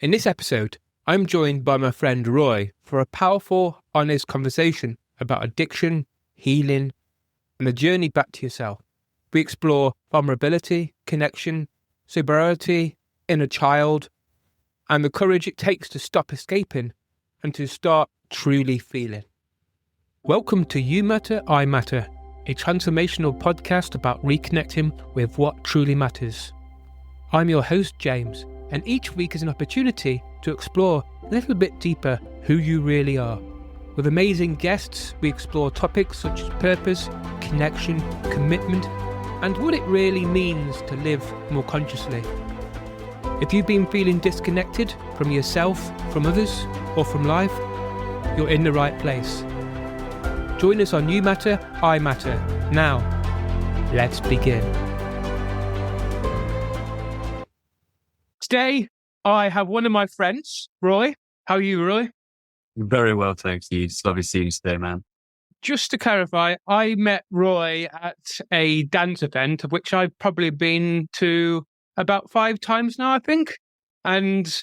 In this episode, I'm joined by my friend Roy for a powerful, honest conversation about addiction, healing, and the journey back to yourself. We explore vulnerability, connection, sobriety, inner child, and the courage it takes to stop escaping and to start truly feeling. Welcome to You Matter, I Matter, a transformational podcast about reconnecting with what truly matters. I'm your host, James, and each week is an opportunity to explore a little bit deeper who you really are. With amazing guests, we explore topics such as purpose, connection, commitment, and what it really means to live more consciously. If you've been feeling disconnected from yourself, from others, or from life, you're in the right place. Join us on You Matter, I Matter. Now, let's begin. Today, I have one of my friends, Roy. How are you, Roy? Very well, thanks. It's lovely seeing you today, man. Just to clarify, I met Roy at a dance event, of which I've probably been to about 5 times now, I think. And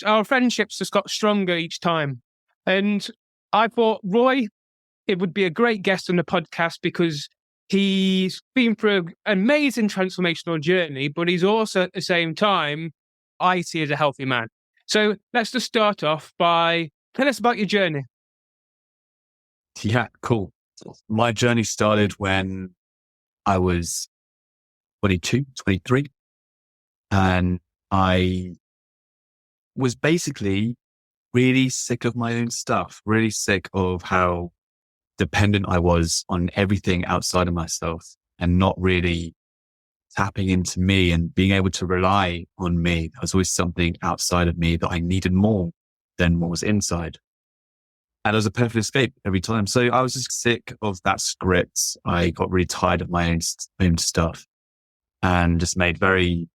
our friendships just got stronger each time. And I thought, Roy, it would be a great guest on the podcast because he's been through an amazing transformational journey, but he's also at the same time, I see as a healthy man. So let's just start off by tell us about your journey. Yeah, cool. My journey started when I was 22, 23. And I was basically really sick of my own stuff, really sick of how dependent I was on everything outside of myself and not really tapping into me and being able to rely on me. There was always something outside of me that I needed more than what was inside. And it was a perfect escape every time. So I was just sick of that script. I got really tired of my own stuff and just made very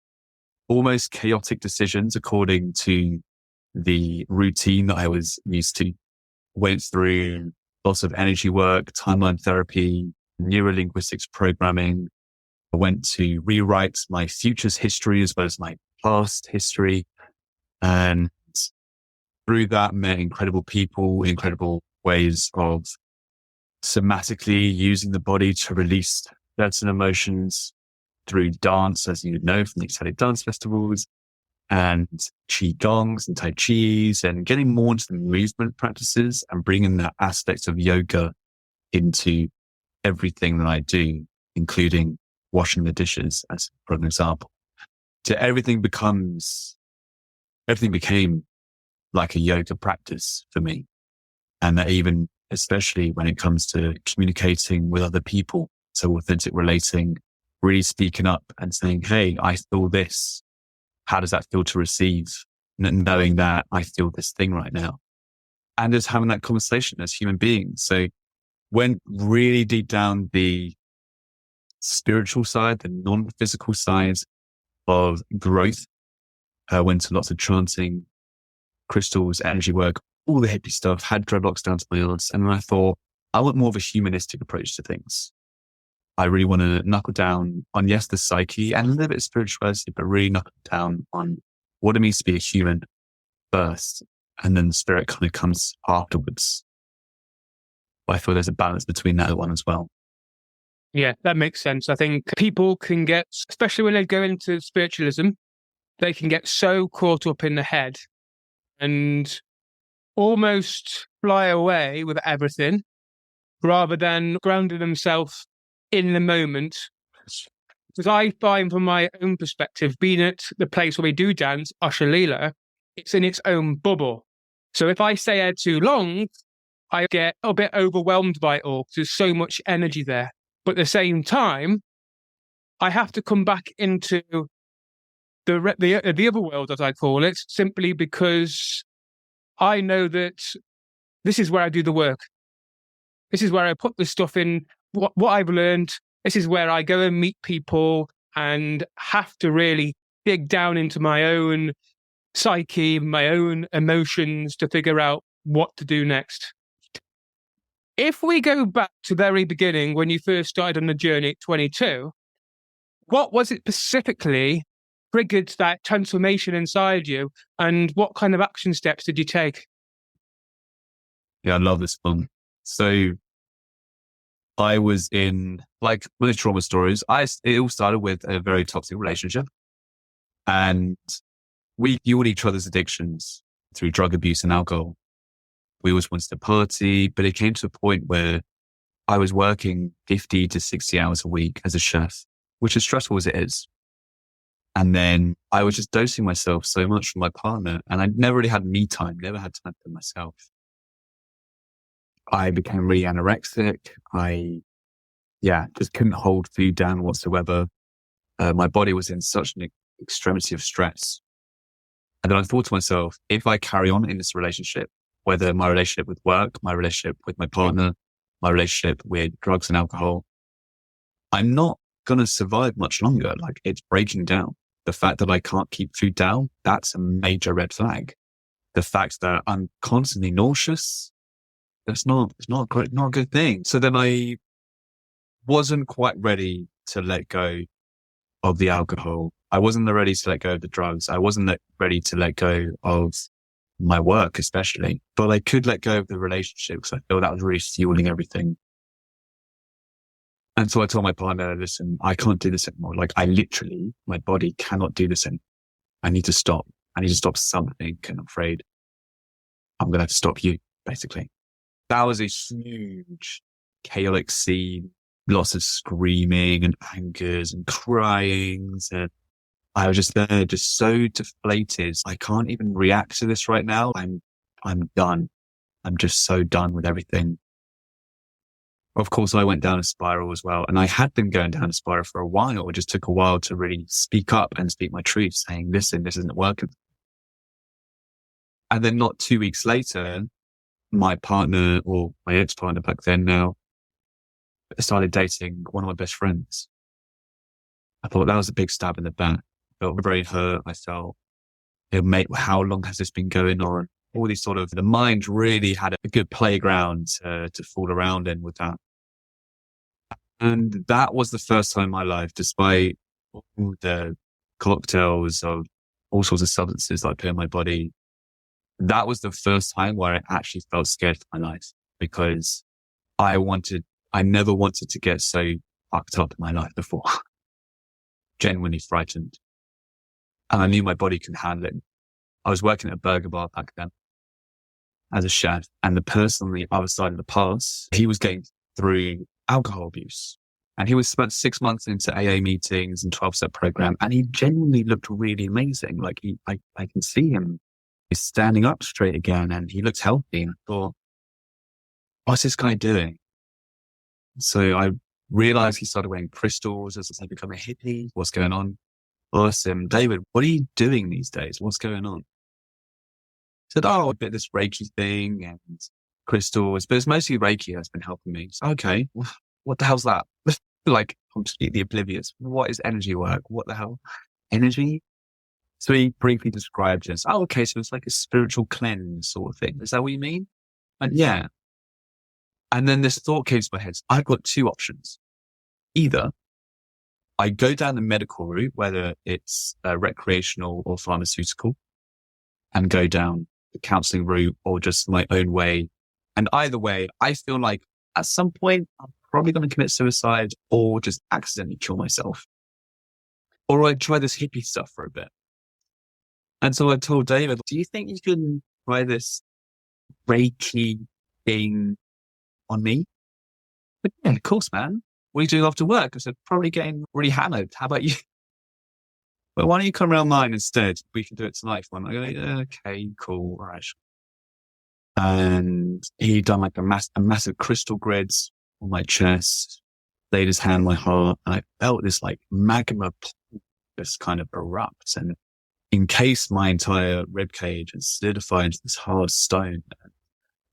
almost chaotic decisions according to the routine that I was used to. Went through lots of energy work, timeline therapy, neurolinguistics programming. I went to rewrite my future's history as well as my past history. And through that, met incredible people, incredible ways of somatically using the body to release certain emotions through dance, as you would know from the excited dance festivals, and Qigongs and Tai Chis, and getting more into the movement practices and bringing that aspect of yoga into everything that I do, including washing the dishes, as for an example. So everything became like a yoga practice for me. And that even, especially when it comes to communicating with other people, so authentic relating, really speaking up and saying, hey, I feel this. How does that feel to receive? Knowing that I feel this thing right now. And just having that conversation as human beings. So went really deep down the spiritual side, the non-physical side of growth. Went to lots of chanting, crystals, energy work, all the hippie stuff, had dreadlocks down to my ears. And I thought, I want more of a humanistic approach to things. I really want to knuckle down on, yes, the psyche and a little bit of spirituality, but really knuckle down on what it means to be a human first. And then the spirit kind of comes afterwards. But I feel there's a balance between that one as well. Yeah, that makes sense. I think people can get, especially when they go into spiritualism, they can get so caught up in the head and almost fly away with everything rather than grounding themselves in the moment. Because I find from my own perspective, being at the place where we do dance, Ashalila, it's in its own bubble. So if I stay there too long, I get a bit overwhelmed by it all because there's so much energy there. But at the same time, I have to come back into the other world, as I call it, simply because I know that this is where I do the work. This is where I put the stuff in, what I've learned. This is where I go and meet people and have to really dig down into my own psyche, my own emotions to figure out what to do next. If we go back to the very beginning, when you first started on the journey at 22, what was it specifically triggered that transformation inside you, and what kind of action steps did you take? Yeah, I love this one. So I was in, like most trauma stories, it all started with a very toxic relationship. And we fueled each other's addictions through drug abuse and alcohol. We always wanted to party, but it came to a point where I was working 50 to 60 hours a week as a chef, which is stressful as it is. And then I was just dosing myself so much from my partner, and I never really had me time, never had time for myself. I became really anorexic. I just couldn't hold food down whatsoever. My body was in such an extremity of stress. And then I thought to myself, if I carry on in this relationship, whether my relationship with work, my relationship with my partner, my relationship with drugs and alcohol, I'm not going to survive much longer. Like, it's breaking down. The fact that I can't keep food down, that's a major red flag. The fact that I'm constantly nauseous, it's not a good thing. So then I wasn't quite ready to let go of the alcohol. I wasn't ready to let go of the drugs. I wasn't ready to let go of my work, especially, but I could let go of the relationship because I feel that was really fueling everything. And so I told my partner, listen, I can't do this anymore. Like, my body cannot do this anymore. I need to stop. I need to stop something. And I'm afraid I'm going to have to stop you, basically. That was a huge, chaotic scene. Lots of screaming and angers and cryings. And I was just there, just so deflated. I can't even react to this right now. I'm done. I'm just so done with everything. Of course, I went down a spiral as well. And I had been going down a spiral for a while. It just took a while to really speak up and speak my truth, saying, listen, this isn't working. And then not 2 weeks later, my partner, or my ex-partner back then now, started dating one of my best friends. I thought that was a big stab in the back. I felt very hurt. I felt, mate, how long has this been going on? All these the mind really had a good playground to fool around in with that. And that was the first time in my life, despite all the cocktails of all sorts of substances that I put in my body, that was the first time where I actually felt scared for my life, because I never wanted to get so fucked up in my life before. Genuinely frightened. And I knew my body could handle it. I was working at a burger bar back then as a chef, and the person on the other side of the pass, he was going through alcohol abuse. And he was spent 6 months into AA meetings and 12-step program. And he genuinely looked really amazing. Like, I can see him. He's standing up straight again and he looks healthy. And I thought, what's this guy doing? So I realized he started wearing crystals as I become a hippie. What's going on? I asked him, David, what are you doing these days? What's going on? He said, a bit of this Reiki thing and crystals, but it's mostly Reiki that's been helping me. So, okay, what the hell's that? Like, completely oblivious. What is energy work? What the hell? Energy? So he briefly described it. Okay, so it's like a spiritual cleanse sort of thing. Is that what you mean? And yeah. And then this thought came to my head. I've got two options. Either I go down the medical route, whether it's recreational or pharmaceutical, and go down the counseling route or just my own way. And either way, I feel like at some point, I'm probably going to commit suicide or just accidentally kill myself. Or I try this hippie stuff for a bit. And so I told David, do you think you can try this Reiki thing on me? But yeah, of course, man. What are you doing after work? I said, probably getting really hammered. How about you? Well, why don't you come around mine instead? We can do it tonight. I go, yeah, okay, cool. All right. And he done like a massive crystal grids on my chest, laid his hand on my heart, and I felt this like magma just kind of erupt and encased my entire rib cage and solidified into this hard stone.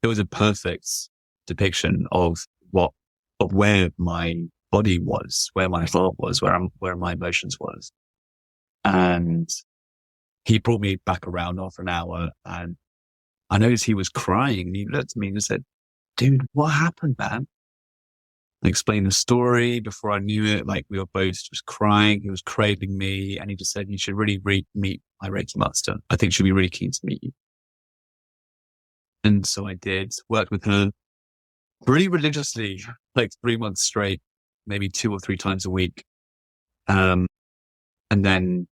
It was a perfect depiction of where my body was, where my heart was, where my emotions was. And he brought me back around after an hour, and I noticed he was crying. And he looked at me and said, dude, what happened, man? explained the story. Before I knew it, like we were both just crying. He was craving me, and he just said, "You should really meet my Reiki Master. I think she'll be really keen to meet you." And so I did. Worked with her pretty religiously, like 3 months straight, maybe 2 or 3 times a week. And then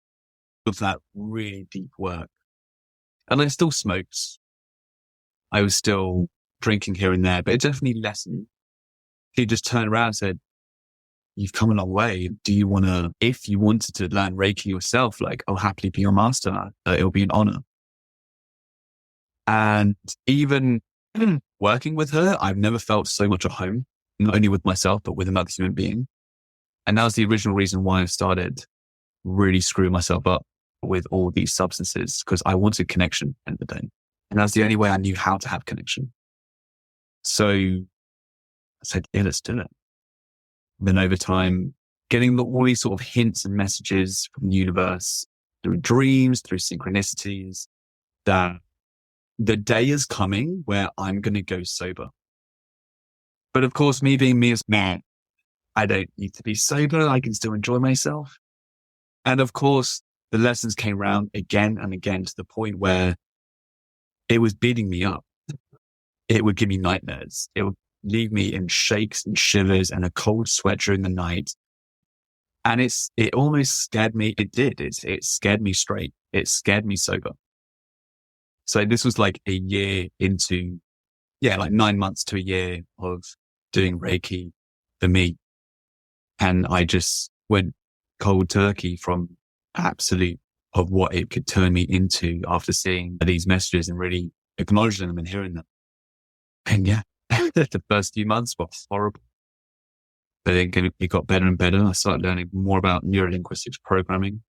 with that really deep work, and I still smoked. I was still drinking here and there, but it definitely lessened. He just turned around and said, "You've come a long way. Do you want to, if you wanted to learn Reiki yourself, like, I'll happily be your master. It'll be an honor." And even working with her, I've never felt so much at home, not only with myself, but with another human being. And that was the original reason why I started really screwing myself up with all these substances, because I wanted connection at the end of the day. And that's the only way I knew how to have connection. So I said, yeah, let's do it. Then over time, getting all these sort of hints and messages from the universe through dreams, through synchronicities, that the day is coming where I'm going to go sober. But of course, me being me is, man, I don't need to be sober. I can still enjoy myself. And of course, the lessons came around again and again to the point where it was beating me up. It would give me nightmares. It would leave me in shakes and shivers and a cold sweat during the night. And it almost scared me. It did. It scared me straight. It scared me sober. So this was like a year into, like 9 months to a year of doing Reiki for me. And I just went cold turkey from absolute of what it could turn me into after seeing these messages and really acknowledging them and hearing them. And yeah, the first few months were horrible. But then it got better and better. I started learning more about neurolinguistics programming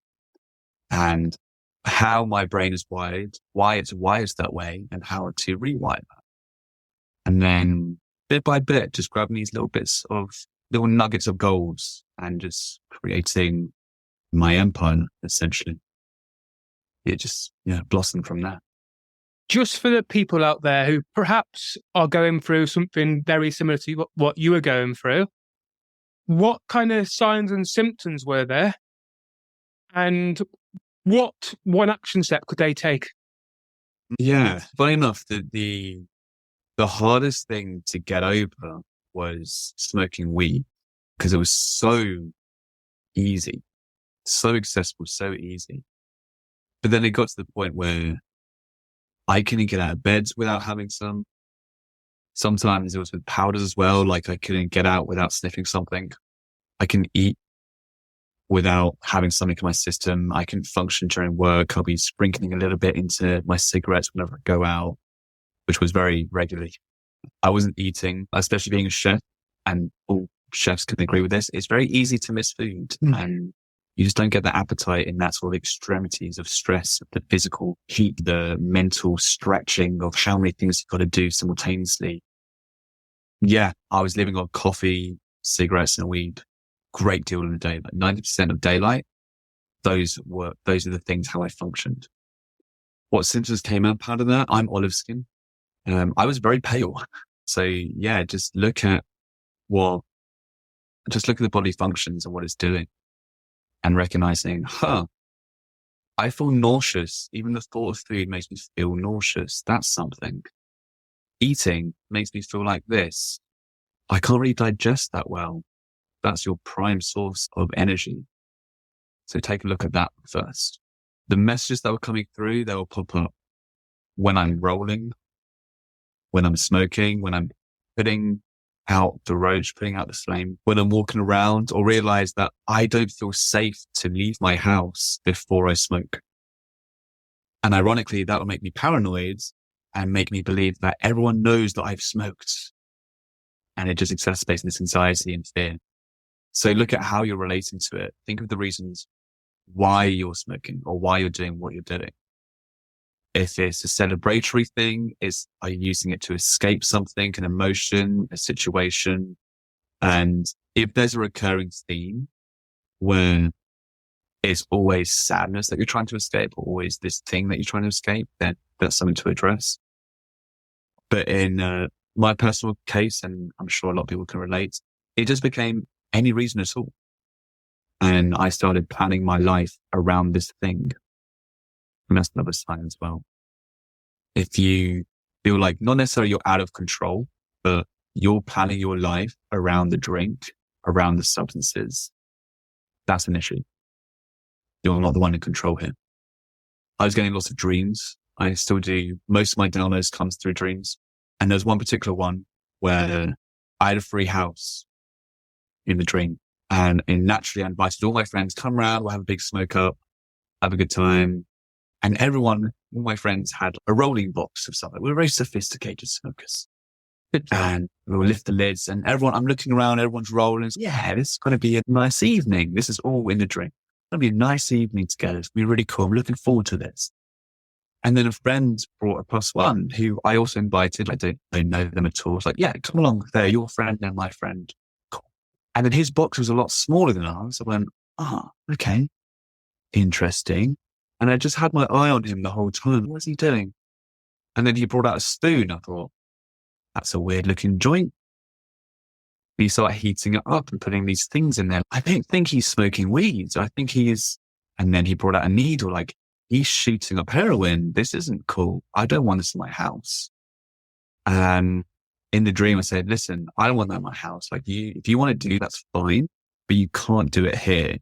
and how my brain is wired, why it's wired that way, and how to rewire that. And then bit by bit, just grabbing these little nuggets of gold and just creating my empire, essentially. It just blossomed from that. Just for the people out there who perhaps are going through something very similar to what you were going through, what kind of signs and symptoms were there? And what one action step could they take? Yeah, funny enough, the hardest thing to get over was smoking weed, because it was so easy, so accessible, so easy. But then it got to the point where I couldn't get out of bed without having some. Sometimes it was with powders as well. Like I couldn't get out without sniffing something. I can eat without having something in my system. I can function during work. I'll be sprinkling a little bit into my cigarettes whenever I go out, which was very regularly. I wasn't eating, especially being a chef, and all chefs can agree with this. It's very easy to miss food, and you just don't get the appetite in that sort of extremities of stress, the physical heat, the mental stretching of how many things you've got to do simultaneously. Yeah, I was living on coffee, cigarettes, and weed. Great deal of the day, like 90% of daylight. Those are the things how I functioned. What symptoms came up out of that? I'm olive skin. I was very pale. So yeah, just look at the body functions and what it's doing, and recognizing, I feel nauseous. Even the thought of food makes me feel nauseous. That's something. Eating makes me feel like this. I can't really digest that well. That's your prime source of energy. So take a look at that first. The messages that were coming through, they will pop up when I'm rolling, when I'm smoking, when I'm putting out the roach, putting out the flame, when I'm walking around, or realize that I don't feel safe to leave my house before I smoke. And ironically, that will make me paranoid and make me believe that everyone knows that I've smoked. And it just exacerbates this anxiety and fear. So look at how you're relating to it. Think of the reasons why you're smoking or why you're doing what you're doing. If it's a celebratory thing, are you using it to escape something, an emotion, a situation? And if there's a recurring theme where it's always sadness that you're trying to escape, or always this thing that you're trying to escape, then that's something to address. But in my personal case, and I'm sure a lot of people can relate, it just became any reason at all. And I started planning my life around this thing. And that's another sign as well. If you feel like not necessarily you're out of control, but you're planning your life around the drink, around the substances, that's an issue. You're not the one in control here. I was getting lots of dreams. I still do. Most of my downloads comes through dreams. And there's one particular one where I had a free house in the dream. And naturally I invited all my friends, come around, we'll have a big smoke up, have a good time. And all my friends had a rolling box of something. We were very sophisticated smokers. And we'll lift the lids and I'm looking around, everyone's rolling. Yeah, this is going to be a nice evening. This is all in the drink. It's going to be a nice evening together. It's going to be really cool. I'm looking forward to this. And then a friend brought a +1 who I also invited. I don't know them at all. It's like, yeah, come along. They're your friend and my friend. Cool. And then his box was a lot smaller than ours. I went, okay, interesting. And I just had my eye on him the whole time. What's he doing? And then he brought out a spoon. I thought, that's a weird looking joint. He started heating it up and putting these things in there. I don't think he's smoking weed. I think he is. And then he brought out a needle, like he's shooting up heroin. This isn't cool. I don't want this in my house. And in the dream, I said, listen, I don't want that in my house. Like if you want to do, that's fine, but you can't do it here.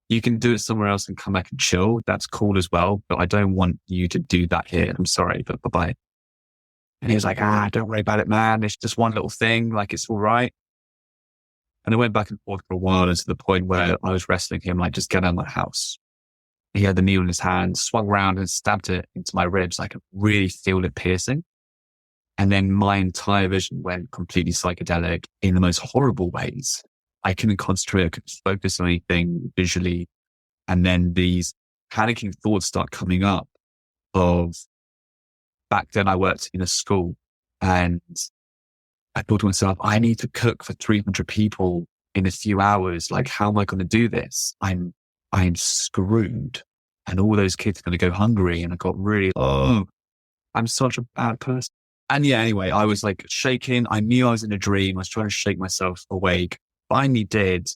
You can do it somewhere else and come back and chill. That's cool as well. But I don't want you to do that here. I'm sorry, but bye-bye. And he was like, don't worry about it, man. It's just one little thing. Like, it's all right. And I went back and forth for a while, and to the point where I was wrestling him, like, just get out of my house. He had the needle in his hand, swung around and stabbed it into my ribs. I could really feel it piercing. And then my entire vision went completely psychedelic in the most horrible ways. I couldn't concentrate. I couldn't focus on anything visually. And then these panicking thoughts start coming up of, back then I worked in a school, and I thought to myself, I need to cook for 300 people in a few hours. Like, how am I going to do this? I'm screwed. And all those kids are going to go hungry. And I got really, I'm such a bad person. And yeah, anyway, I was like shaking. I knew I was in a dream. I was trying to shake myself awake. Finally did.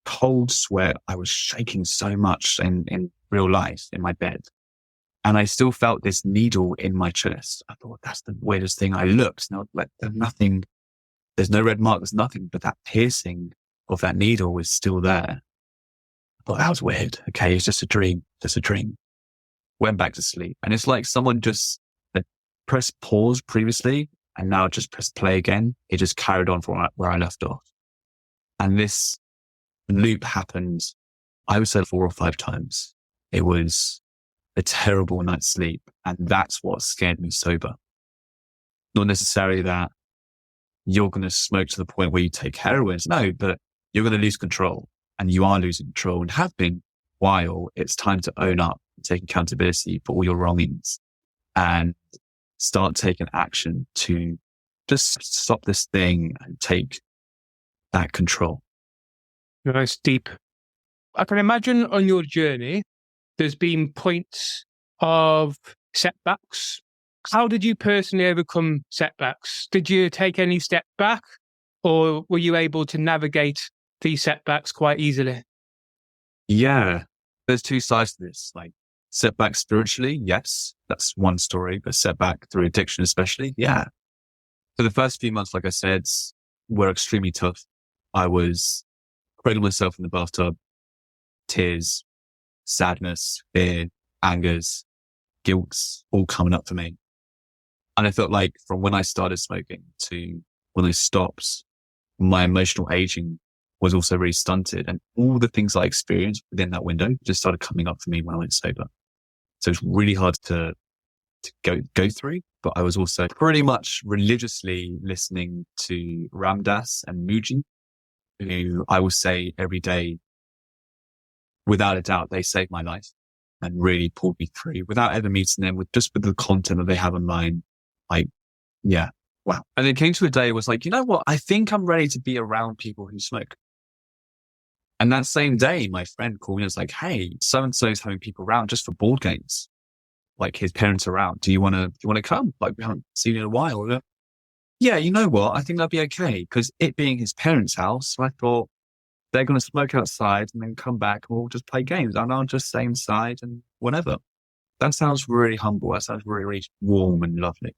Cold sweat. I was shaking so much in real life in my bed. And I still felt this needle in my chest. I thought, that's the weirdest thing. I looked, and like, there's nothing, there's no red mark, there's nothing, but that piercing of that needle was still there. I thought, that was weird. Okay, it's just a dream, Went back to sleep. And it's like someone just pressed pause previously and now just pressed play again. It just carried on from where I left off. And this loop happened, I would say 4 or 5 times. It was a terrible night's sleep. And that's what scared me sober. Not necessarily that you're going to smoke to the point where you take heroin. No, but you're going to lose control, and you are losing control and have been while. It's time to own up and take accountability for all your wrongings and start taking action to just stop this thing and take that control. Nice, deep. I can imagine on your journey, there's been points of setbacks. How did you personally overcome setbacks? Did you take any step back, or were you able to navigate these setbacks quite easily? Yeah, there's 2 sides to this. Like, setback spiritually, yes, that's one story, but setback through addiction especially, yeah. For the first few months, like I said, were extremely tough. I was cradling myself in the bathtub, tears, sadness, fear, angers, guilt, all coming up for me. And I felt like from when I started smoking to when I stopped, my emotional aging was also really stunted. And all the things I experienced within that window just started coming up for me when I went sober. So it's really hard to go through, but I was also pretty much religiously listening to Ram Dass and Muji, who I will say every day, without a doubt, they saved my life and really pulled me through without ever meeting them, with the content that they have online. Like, yeah, wow. And it came to a day it was like, you know what? I think I'm ready to be around people who smoke. And that same day, my friend called me and was like, hey, so-and-so's having people around just for board games. Like, his parents are around. Do you want to come? Like, we haven't seen you in a while. yeah, you know what? I think that'd be okay. Because it being his parents' house, I thought they're going to smoke outside and then come back and we'll just play games. And I'll just stay inside and whatever. That sounds really humble. That sounds really, really warm and lovely.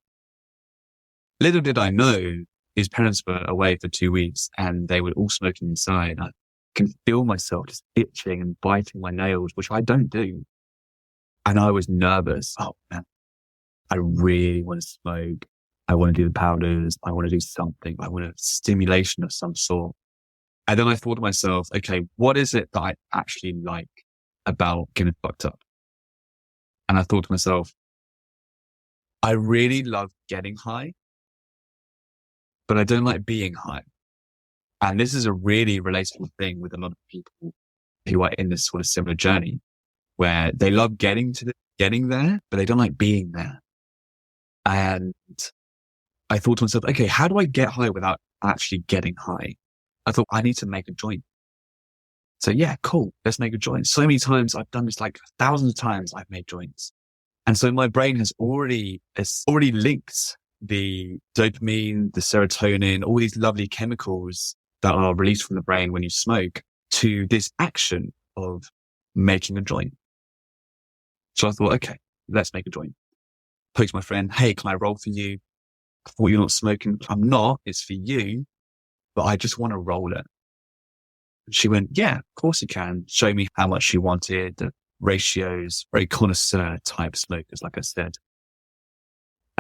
Little did I know his parents were away for 2 weeks and they were all smoking inside. I can feel myself just itching and biting my nails, which I don't do. And I was nervous. Oh man, I really want to smoke. I want to do the powders. I want to do something. I want a stimulation of some sort. And then I thought to myself, okay, what is it that I actually like about getting fucked up? And I thought to myself, I really love getting high, but I don't like being high. And this is a really relatable thing with a lot of people who are in this sort of similar journey where they love getting there, but they don't like being there. And I thought to myself, okay, how do I get high without actually getting high? I thought I need to make a joint. So yeah, cool. Let's make a joint. So many times I've done this, like thousands of times I've made joints. And so my brain has already linked the dopamine, the serotonin, all these lovely chemicals that are released from the brain when you smoke to this action of making a joint. So I thought, okay, let's make a joint. Spoke to my friend, hey, can I roll for you? I thought you're not smoking. I'm not. It's for you. But I just want to roll it. She went, yeah, of course you can. Show me how much she wanted, the ratios, very connoisseur type smokers, like I said.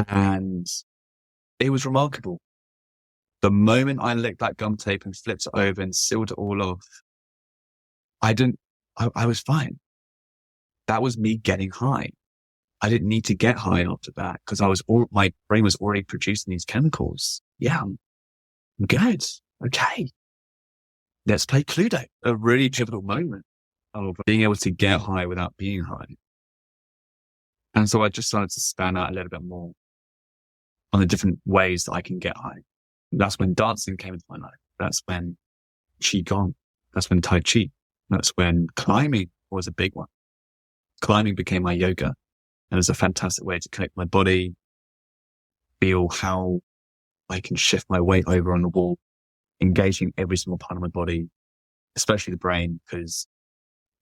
And it was remarkable. The moment I licked that gum tape and flipped it over and sealed it all off, I was fine. That was me getting high. I didn't need to get high after that because my brain was already producing these chemicals. Yeah, I'm good. Okay. Let's play Cluedo. A really pivotal moment of being able to get high without being high. And so I just started to span out a little bit more on the different ways that I can get high. That's when dancing came into my life. That's when Qigong. That's when Tai Chi. That's when climbing was a big one. Climbing became my yoga. And it's a fantastic way to connect my body, feel how I can shift my weight over on the wall, engaging every single part of my body, especially the brain, because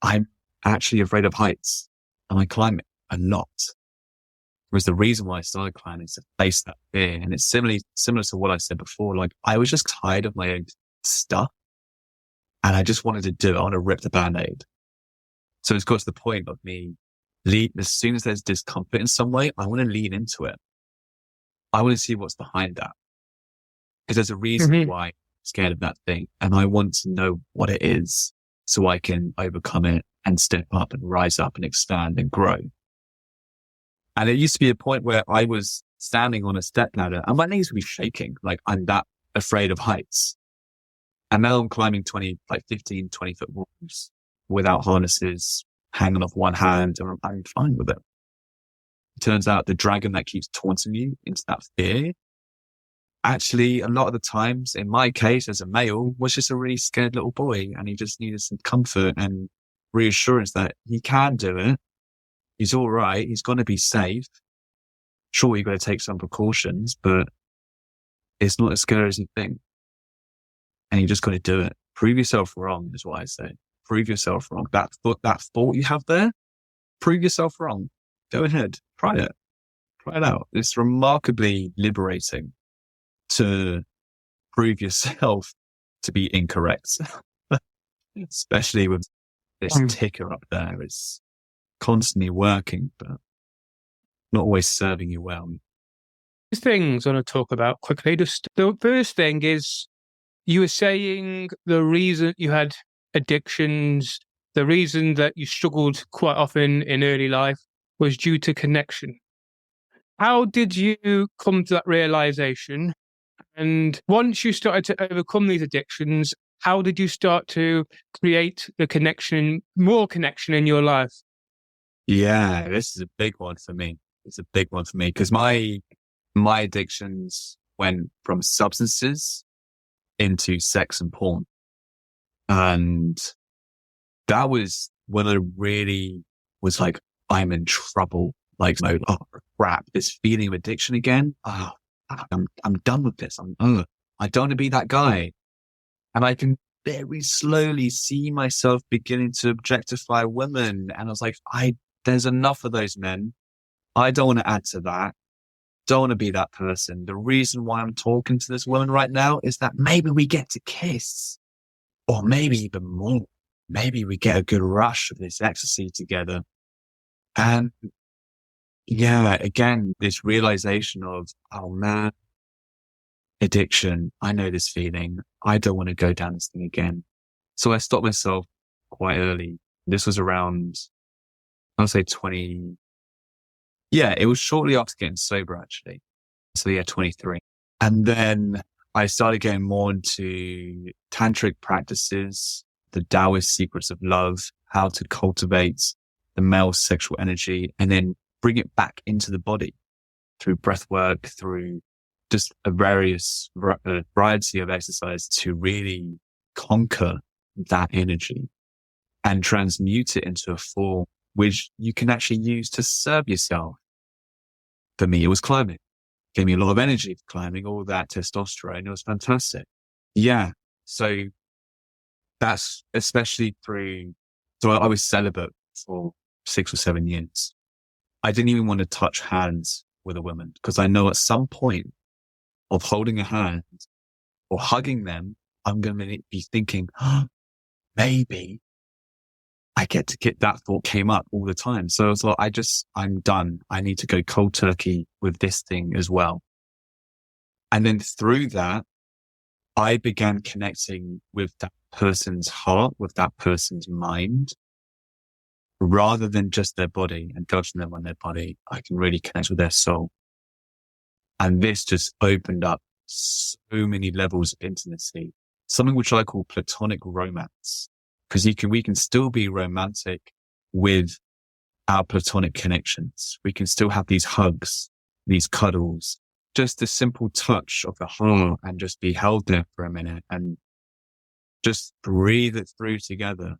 I'm actually afraid of heights and I climb it a lot. Whereas the reason why I started climbing is to face that fear. And it's similar to what I said before. Like I was just tired of my own stuff and I just wanted to do it. I want to rip the Band-Aid. So it's got to the point of me as soon as there's discomfort in some way, I want to lean into it. I want to see what's behind that. Because there's a reason why I'm scared of that thing. And I want to know what it is so I can overcome it and step up and rise up and expand and grow. And it used to be a point where I was standing on a step ladder and my knees would be shaking. Like I'm that afraid of heights. And now I'm climbing 15, 20 foot walls without harnesses, hanging off one hand, and I'm fine with it. It turns out the dragon that keeps taunting you into that fear, actually, a lot of the times, in my case as a male, was just a really scared little boy, and he just needed some comfort and reassurance that he can do it. He's all right. He's going to be safe. Sure, you've got to take some precautions, but it's not as scary as you think. And you just got to do it. Prove yourself wrong is what I say. Prove yourself wrong. That thought you have there, prove yourself wrong. Go ahead. Try it. Try it out. It's remarkably liberating to prove yourself to be incorrect, especially with this ticker up there. It's constantly working, but not always serving you well. Things I want to talk about quickly. Just the first thing is you were saying the reason you had addictions, the reason that you struggled quite often in early life was due to connection. How did you come to that realization? And once you started to overcome these addictions, how did you start to create the connection, more connection in your life? Yeah, this is a big one for me. It's a big one for me because my addictions went from substances into sex and porn. And that was when I really was like, I'm in trouble. Like, oh crap, this feeling of addiction again. Oh, I'm done with this. I don't want to be that guy. And I can very slowly see myself beginning to objectify women. And I was like, there's enough of those men. I don't want to add to that. Don't want to be that person. The reason why I'm talking to this woman right now is that maybe we get to kiss, or maybe even more. Maybe we get a good rush of this ecstasy together. And yeah, again, this realization of, oh man, addiction. I know this feeling. I don't want to go down this thing again. So I stopped myself quite early. This was around, I'll say 20. Yeah, it was shortly after getting sober, actually. So yeah, 23. And then I started getting more into tantric practices, the Taoist secrets of love, how to cultivate the male sexual energy and then bring it back into the body through breath work, through just a variety of exercise to really conquer that energy and transmute it into a form which you can actually use to serve yourself. For me, it was climbing. Gave me a lot of energy for climbing, all that testosterone. It was fantastic. Yeah. So that's especially so I was celibate for 6 or 7 years. I didn't even want to touch hands with a woman because I know at some point of holding a hand or hugging them, I'm going to be thinking, maybe I get that thought came up all the time. So I was like, I'm done. I need to go cold turkey with this thing as well. And then through that, I began connecting with that person's heart, with that person's mind, rather than just their body and judging them on their body. I can really connect with their soul. And this just opened up so many levels of intimacy, something which I call platonic romance. Because we can still be romantic with our platonic connections. We can still have these hugs, these cuddles, just the simple touch of the heart and just be held there for a minute and just breathe it through together.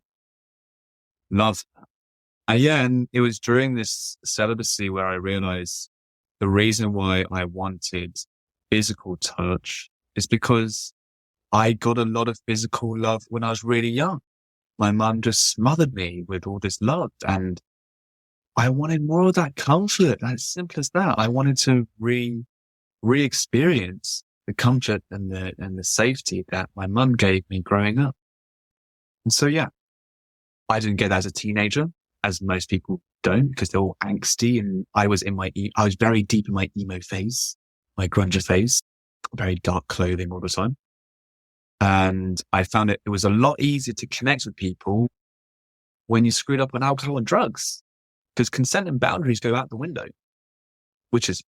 Love that. And yeah, and it was during this celibacy where I realized the reason why I wanted physical touch is because I got a lot of physical love when I was really young. My mum just smothered me with all this love and I wanted more of that comfort. As simple as that. I wanted to re-experience the comfort and the safety that my mum gave me growing up. And so, yeah, I didn't get that as a teenager, as most people don't, because they're all angsty. And I was very deep in my emo phase, my grunge phase, very dark clothing all the time. And I found it was a lot easier to connect with people when you screwed up on alcohol and drugs, because consent and boundaries go out the window, which is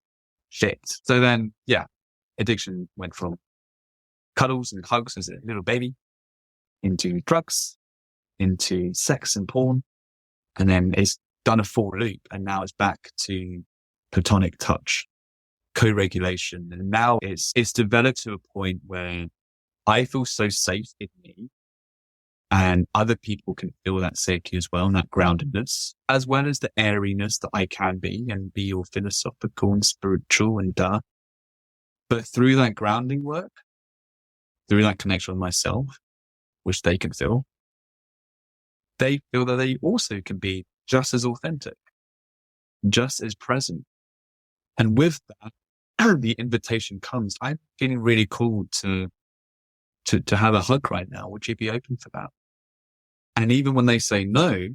shit. So then, yeah, addiction went from cuddles and hugs as a little baby into drugs, into sex and porn. And then it's done a full loop. And now it's back to platonic touch, co-regulation. And now it's developed to a point where I feel so safe in me and other people can feel that safety as well, and that groundedness, as well as the airiness that I can be and be all philosophical and spiritual and But through that grounding work, through that connection with myself, which they can feel, they feel that they also can be just as authentic, just as present. And with that, the invitation comes. I'm feeling really cool to have a hug right now. Would you be open for that? And even when they say no,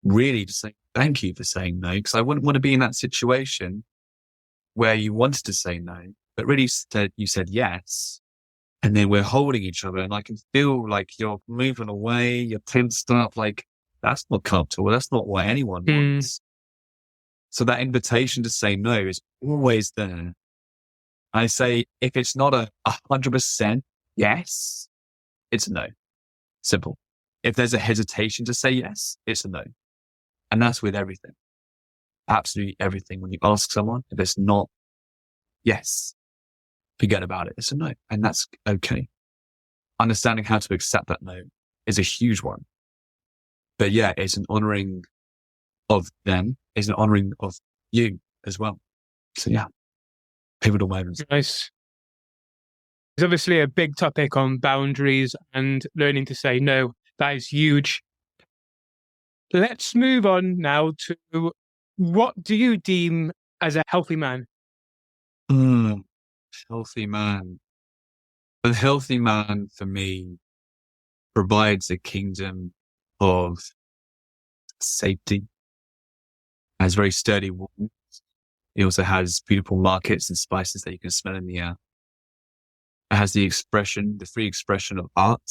really to say thank you for saying no, because I wouldn't want to be in that situation where you wanted to say no, but really you said yes. And then we're holding each other and I can feel like you're moving away, you're tensed up, like that's not comfortable. That's not what anyone wants. So that invitation to say no is always there. I say, if it's not 100% yes, it's a no. Simple. If there's a hesitation to say yes, it's a no. And that's with everything. Absolutely everything. When you ask someone, if it's not yes, forget about it. It's a no. And that's okay. Understanding how to accept that no is a huge one. But yeah, it's an honoring of them. It's an honoring of you as well. So yeah, pivotal moments. Nice. There's obviously a big topic on boundaries and learning to say no. That is huge. Let's move on now to what do you deem as a healthy man? Healthy man. A healthy man for me provides a kingdom of safety, has very sturdy walls. It also has beautiful markets and spices that you can smell in the air. It has the free expression of art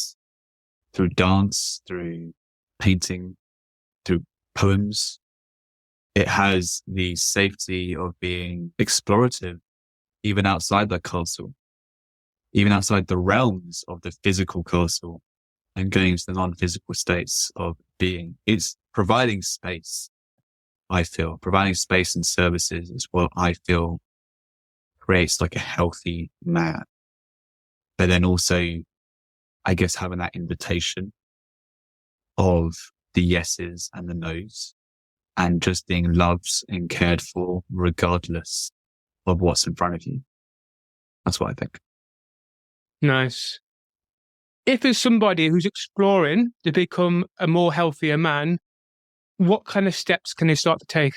through dance, through painting, through poems. It has the safety of being explorative, even outside the castle, even outside the realms of the physical castle and going into the non-physical states of being. It's providing space, I feel. Providing space and services is what I feel creates like a healthy man. But then also, I guess, having that invitation of the yeses and the nos and just being loved and cared for regardless of what's in front of you. That's what I think. Nice. If there's somebody who's exploring to become a more healthier man, what kind of steps can they start to take?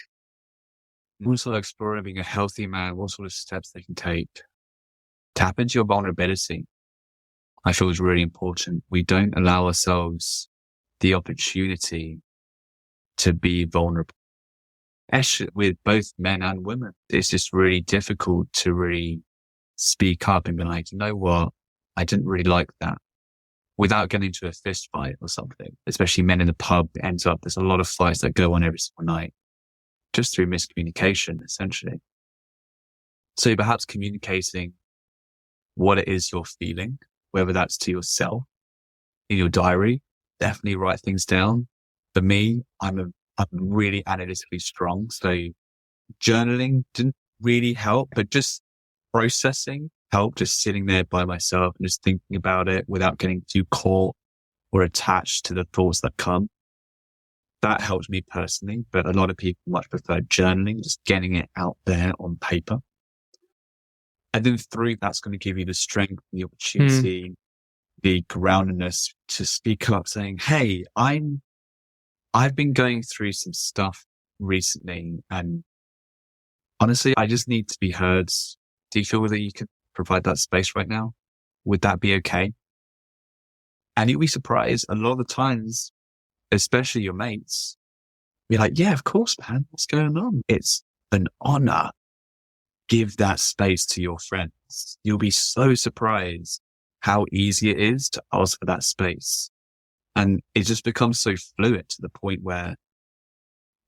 Also exploring being a healthy man, what sort of steps they can take. Tap into your vulnerability. I feel is really important. We don't allow ourselves the opportunity to be vulnerable. Actually, with both men and women, it's just really difficult to really speak up and be like, you know what? I didn't really like that. Without getting into a fist fight or something, especially men in the pub, there's a lot of fights that go on every single night just through miscommunication, essentially. So perhaps communicating what it is you're feeling, whether that's to yourself, in your diary, definitely write things down. For me, I'm really analytically strong. So journaling didn't really help, but just processing helped, just sitting there by myself and just thinking about it without getting too caught or attached to the thoughts that come. That helped me personally, but a lot of people much prefer journaling, just getting it out there on paper. And then through that's going to give you the strength, the opportunity, the groundedness to speak up saying, hey, I've been going through some stuff recently and honestly, I just need to be heard. Do you feel that you can provide that space right now? Would that be okay? And you'll be surprised a lot of the times, especially your mates, be like, yeah, of course, man. What's going on? It's an honor. Give that space to your friends. You'll be so surprised how easy it is to ask for that space. And it just becomes so fluid to the point where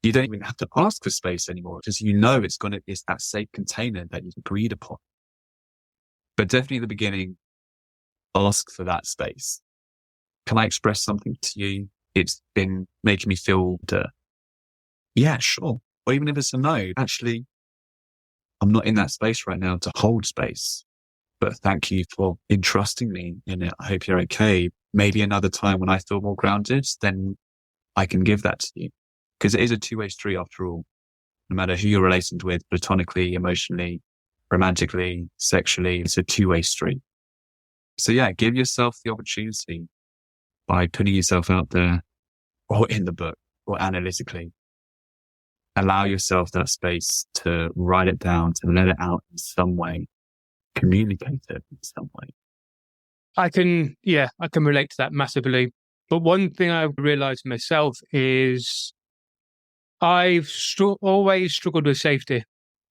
you don't even have to ask for space anymore because you know it's that safe container that you've agreed upon. But definitely at the beginning, ask for that space. Can I express something to you? It's been making me feel yeah, sure. Or even if it's a no, actually, I'm not in that space right now to hold space. But thank you for entrusting me in it. I hope you're okay. Maybe another time when I feel more grounded, then I can give that to you. Because it is a two-way street after all. No matter who you're relating with, platonically, emotionally, romantically, sexually, it's a two-way street. So yeah, give yourself the opportunity by putting yourself out there or in the book or analytically. Allow yourself that space to write it down, to let it out in some way, communicate it in some way. I can relate to that massively. But one thing I've realized myself is I've always struggled with safety.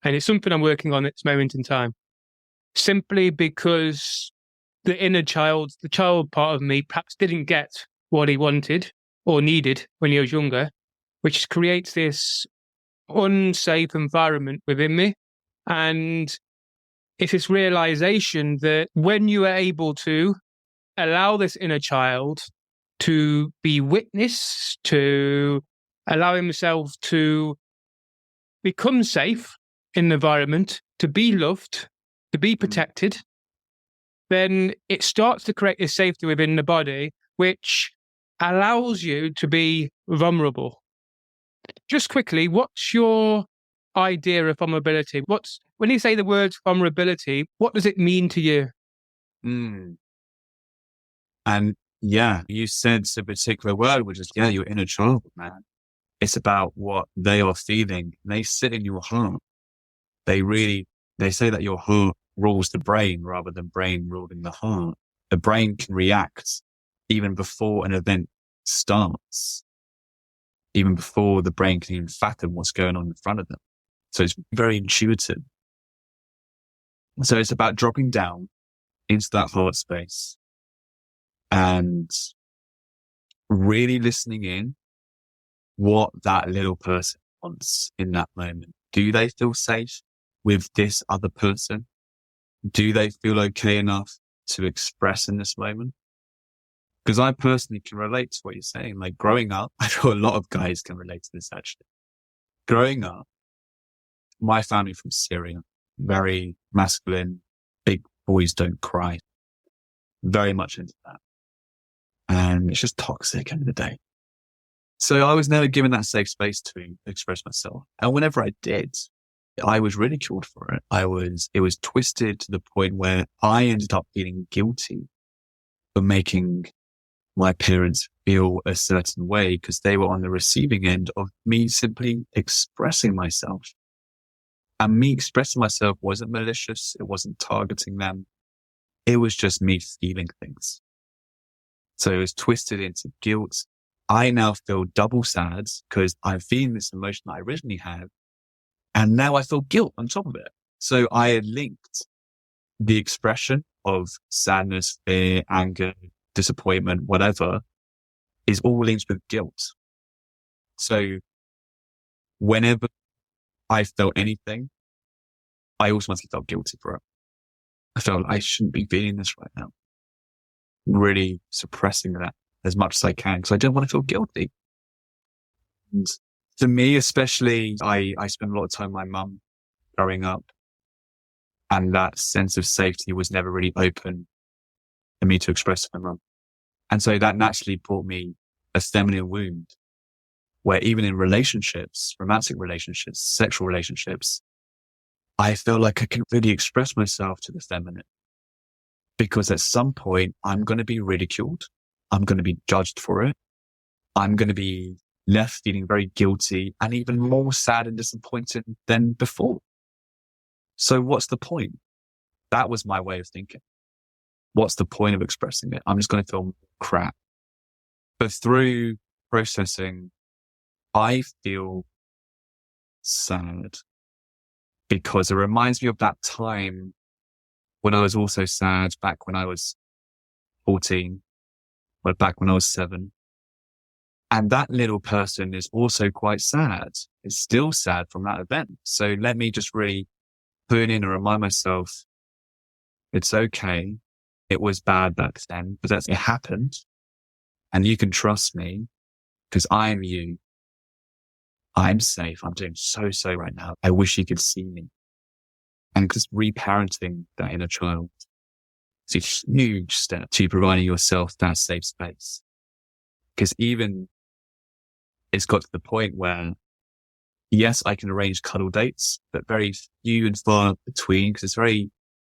And it's something I'm working on at this moment in time. Simply because the inner child, the child part of me, perhaps didn't get what he wanted or needed when he was younger, which creates this unsafe environment within me. And it's this realization that when you are able to allow this inner child to be witnessed, to allow himself to become safe in the environment, to be loved, to be protected, then it starts to create this safety within the body, which allows you to be vulnerable. Just quickly, what's your idea of vulnerability? When you say the word vulnerability, what does it mean to you? And yeah, you said a particular word, which is, your inner child, man. It's about what they are feeling. They sit in your heart. They say that your heart rules the brain rather than brain ruling the heart. The brain can react even before an event starts, even before the brain can even fathom what's going on in front of them. So it's very intuitive. So it's about dropping down into that heart space and really listening in what that little person wants in that moment. Do they feel safe with this other person? Do they feel okay enough to express in this moment? Because I personally can relate to what you're saying. Like growing up, I know a lot of guys can relate to this actually. Growing up, my family from Syria, very masculine, big boys don't cry, very much into that. And it's just toxic end of the day. So I was never given that safe space to express myself. And whenever I did, I was ridiculed for it. It was twisted to the point where I ended up feeling guilty for making my parents feel a certain way because they were on the receiving end of me simply expressing myself. And me expressing myself wasn't malicious. It wasn't targeting them. It was just me feeling things. So it was twisted into guilt. I now feel double sad because I'm feeling this emotion that I originally had. And now I feel guilt on top of it. So I had linked the expression of sadness, fear, anger, disappointment, whatever, is all linked with guilt. So whenever I felt anything, I automatically felt guilty for it. I felt I shouldn't be feeling this right now. Really suppressing that as much as I can because I don't want to feel guilty. And for me, especially, I spent a lot of time with my mum growing up, and that sense of safety was never really open for me to express to my mum. And so that naturally brought me a feminine wound where even in relationships, romantic relationships, sexual relationships, I feel like I can really express myself to the feminine because at some point I'm going to be ridiculed. I'm going to be judged for it. I'm going to be left feeling very guilty and even more sad and disappointed than before. So what's the point? That was my way of thinking. What's the point of expressing it? I'm just going to feel crap. But through processing, I feel sad because it reminds me of that time when I was also sad back when I was 14, but back when I was 7. And that little person is also quite sad. It's still sad from that event. So let me just really put in and remind myself, it's okay. It was bad back then, but it happened. And you can trust me because I'm you. I'm safe. I'm doing so right now. I wish you could see me. And just reparenting that inner child is a huge step to providing yourself that safe space. Because even it's got to the point where, yes, I can arrange cuddle dates, but very few and far between because it's very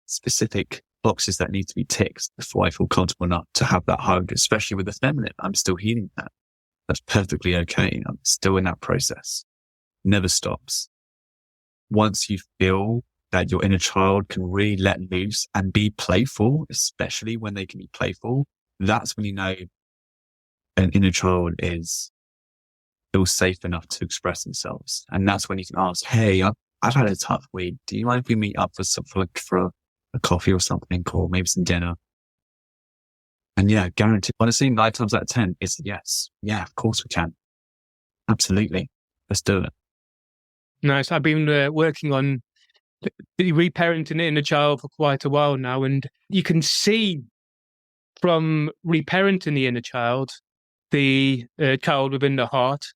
specific boxes that need to be ticked before I feel comfortable enough to have that hug, especially with the feminine. I'm still healing that. That's perfectly okay. I'm still in that process. Never stops. Once you feel that your inner child can really let loose and be playful, especially when they can be playful, that's when you know an inner child feels safe enough to express themselves. And that's when you can ask, hey, I've had a tough week. Do you mind if we meet up for a coffee or something, or maybe some dinner? And yeah, guaranteed. Honestly, 9 times out of 10, it's a yes. Yeah, of course we can. Absolutely. Let's do it. Nice. I've been working on the reparenting the inner child for quite a while now, and you can see from reparenting the inner child, the child within the heart,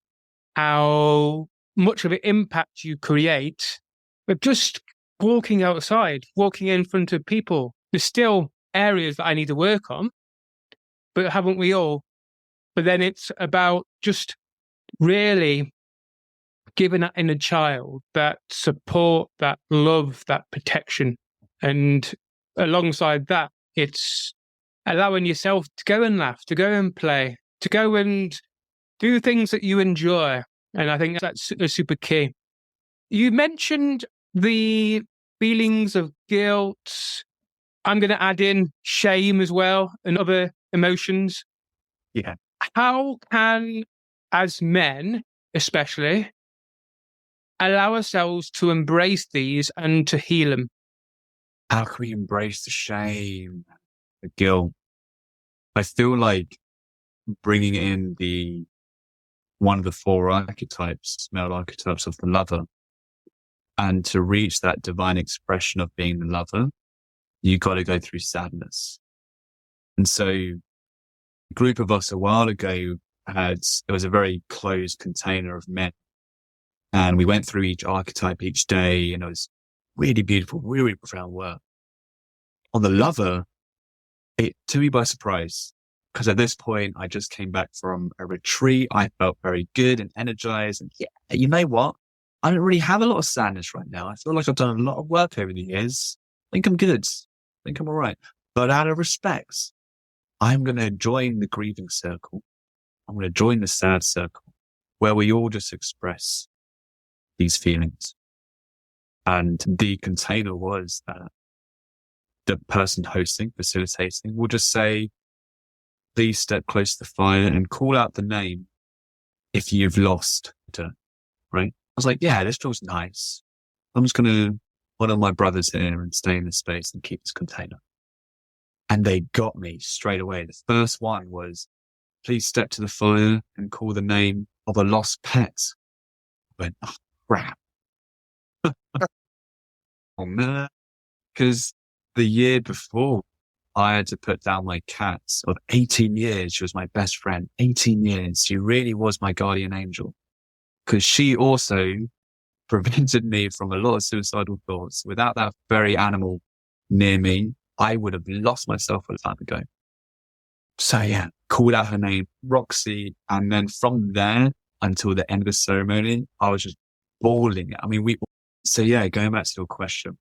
how much of an impact you create with just walking outside, walking in front of people. There's still areas that I need to work on, but haven't we all? But then it's about just really giving that inner child that support, that love, that protection. And alongside that, it's allowing yourself to go and laugh, to go and play, to go and do things that you enjoy. And I think that's super key. You mentioned the feelings of guilt. I'm going to add in shame as well and other emotions. Yeah. How can, as men especially, allow ourselves to embrace these and to heal them? How can we embrace the shame, the guilt? I feel like bringing in one of the four archetypes, male archetypes of the lover, and to reach that divine expression of being the lover, you got to go through sadness. And so a group of us a while ago it was a very closed container of men. And we went through each archetype each day, and it was really beautiful, really profound work. On the lover, it took me by surprise, because at this point, I just came back from a retreat. I felt very good and energized. And yeah, you know what? I don't really have a lot of sadness right now. I feel like I've done a lot of work over the years. I think I'm good. I think I'm all right. But out of respect, I'm going to join the grieving circle. I'm going to join the sad circle, where we all just express these feelings. And the container was that the person hosting, facilitating, will just say, please step close to the fire and call out the name if you've lost it, right? I was like, yeah, this feels nice. I'm just going to honor my brothers here and stay in this space and keep this container. And they got me straight away. The first one was, please step to the fire and call the name of a lost pet. I went, oh, crap. Oh, man. Because the year before, I had to put down my cat of 18 years. She was my best friend. 18 years. She really was my guardian angel. Because she also prevented me from a lot of suicidal thoughts. Without that very animal near me, I would have lost myself a time ago. So yeah, called out her name, Roxy. And then from there until the end of the ceremony, I was just bawling. I mean, so yeah, going back to your question,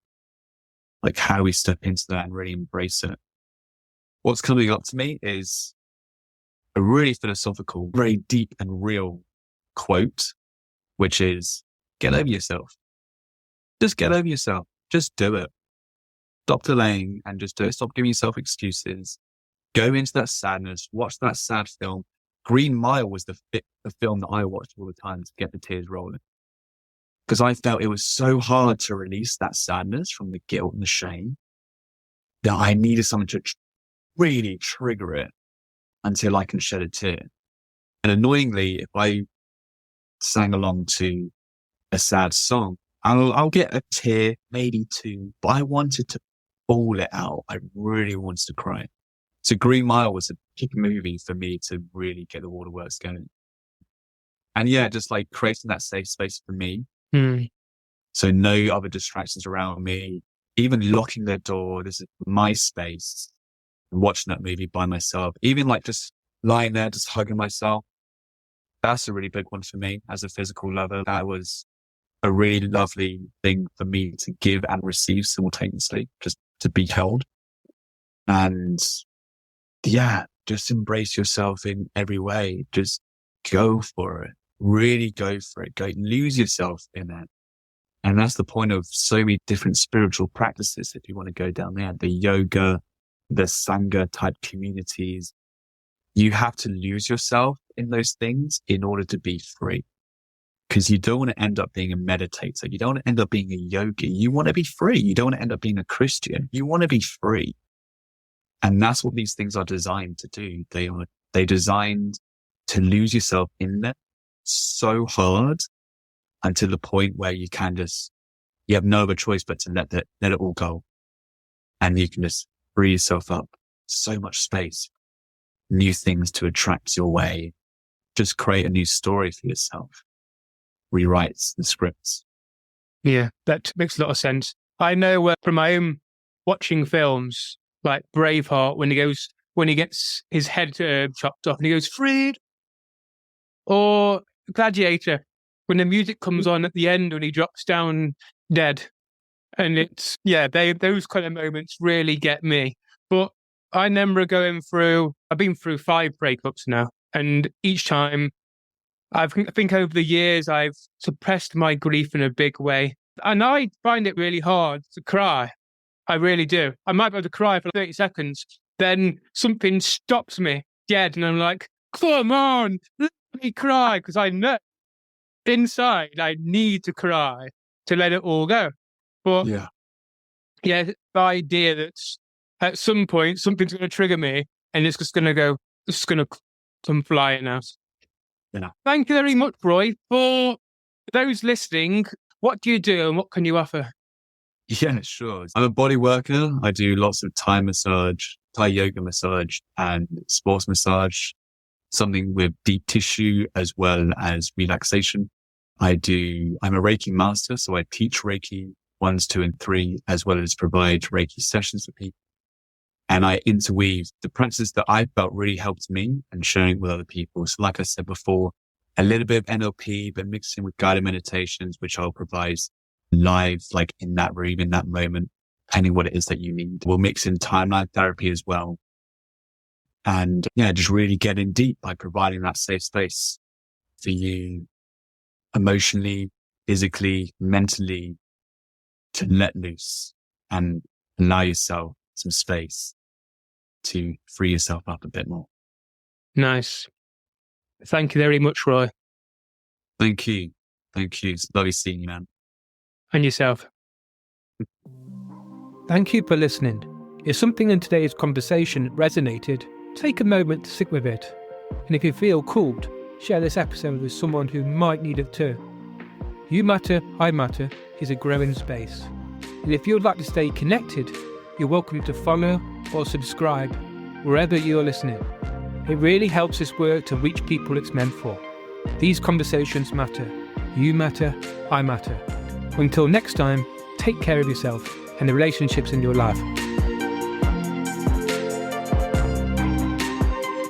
like how do we step into that and really embrace it? What's coming up to me is a really philosophical, very deep and real quote, which is, get over yourself. Just get over yourself. Just do it. Stop delaying and just do it. Stop giving yourself excuses. Go into that sadness. Watch that sad film. Green Mile was the film that I watched all the time to get the tears rolling. Because I felt it was so hard to release that sadness from the guilt and the shame that I needed someone to really trigger it until I can shed a tear. And annoyingly, if I sang along to a sad song, I'll get a tear, maybe two, but I wanted to bawl it out. I really wanted to cry. So Green Mile was a big movie for me to really get the waterworks going. And yeah, just like creating that safe space for me. So no other distractions around me, even locking the door. This is my space. Watching that movie by myself, even like just lying there, just hugging myself. That's a really big one for me as a physical lover. That was a really lovely thing for me to give and receive simultaneously, just to be held. And yeah, just embrace yourself in every way. Just go for it. Really go for it. Go lose yourself in that. And that's the point of so many different spiritual practices. If you want to go down there, the yoga, the Sangha type communities, you have to lose yourself in those things in order to be free. Because you don't want to end up being a meditator. You don't want to end up being a yogi. You want to be free. You don't want to end up being a Christian. You want to be free. And that's what these things are designed to do. They're designed to lose yourself in there so hard until the point where you have no other choice but to let it all go. And you can just free yourself up. So much space, new things to attract your way. Just create a new story for yourself. Rewrite the scripts. Yeah, that makes a lot of sense. I know from my own watching films like Braveheart, when he gets his head chopped off and he goes, freed. Or Gladiator, when the music comes on at the end, when he drops down dead. And it's, those kind of moments really get me. But I remember I've been through 5 breakups now. And each time, I think over the years, I've suppressed my grief in a big way. And I find it really hard to cry. I really do. I might be able to cry for 30 seconds. Then something stops me dead. And I'm like, come on, let me cry. Because I know inside I need to cry to let it all go. But the idea that at some point something's going to trigger me and it's just going to come flying out. Yeah. Thank you very much, Roy. For those listening, what do you do and what can you offer? Yeah, sure. I'm a body worker. I do lots of Thai massage, Thai yoga massage, and sports massage, something with deep tissue as well as relaxation. I'm a Reiki Master, so I teach Reiki 1, 2, and 3, as well as provide Reiki sessions for people. And I interweave the practices that I felt really helped me and sharing with other people. So like I said before, a little bit of NLP, but mixing with guided meditations, which I'll provide live, like in that room, in that moment, depending what it is that you need. We'll mix in timeline therapy as well. And just really getting deep by providing that safe space for you emotionally, physically, mentally, to let loose and allow yourself some space to free yourself up a bit more. Nice. Thank you very much, Roy. Thank you. It's lovely seeing you, man. And yourself. Thank you for listening. If something in today's conversation resonated, take a moment to sit with it. And if you feel called, share this episode with someone who might need it too. You Matter, I Matter is a growing space. And if you'd like to stay connected, you're welcome to follow or subscribe wherever you're listening. It really helps this work to reach people it's meant for. These conversations matter. You matter, I matter. Until next time, take care of yourself and the relationships in your life.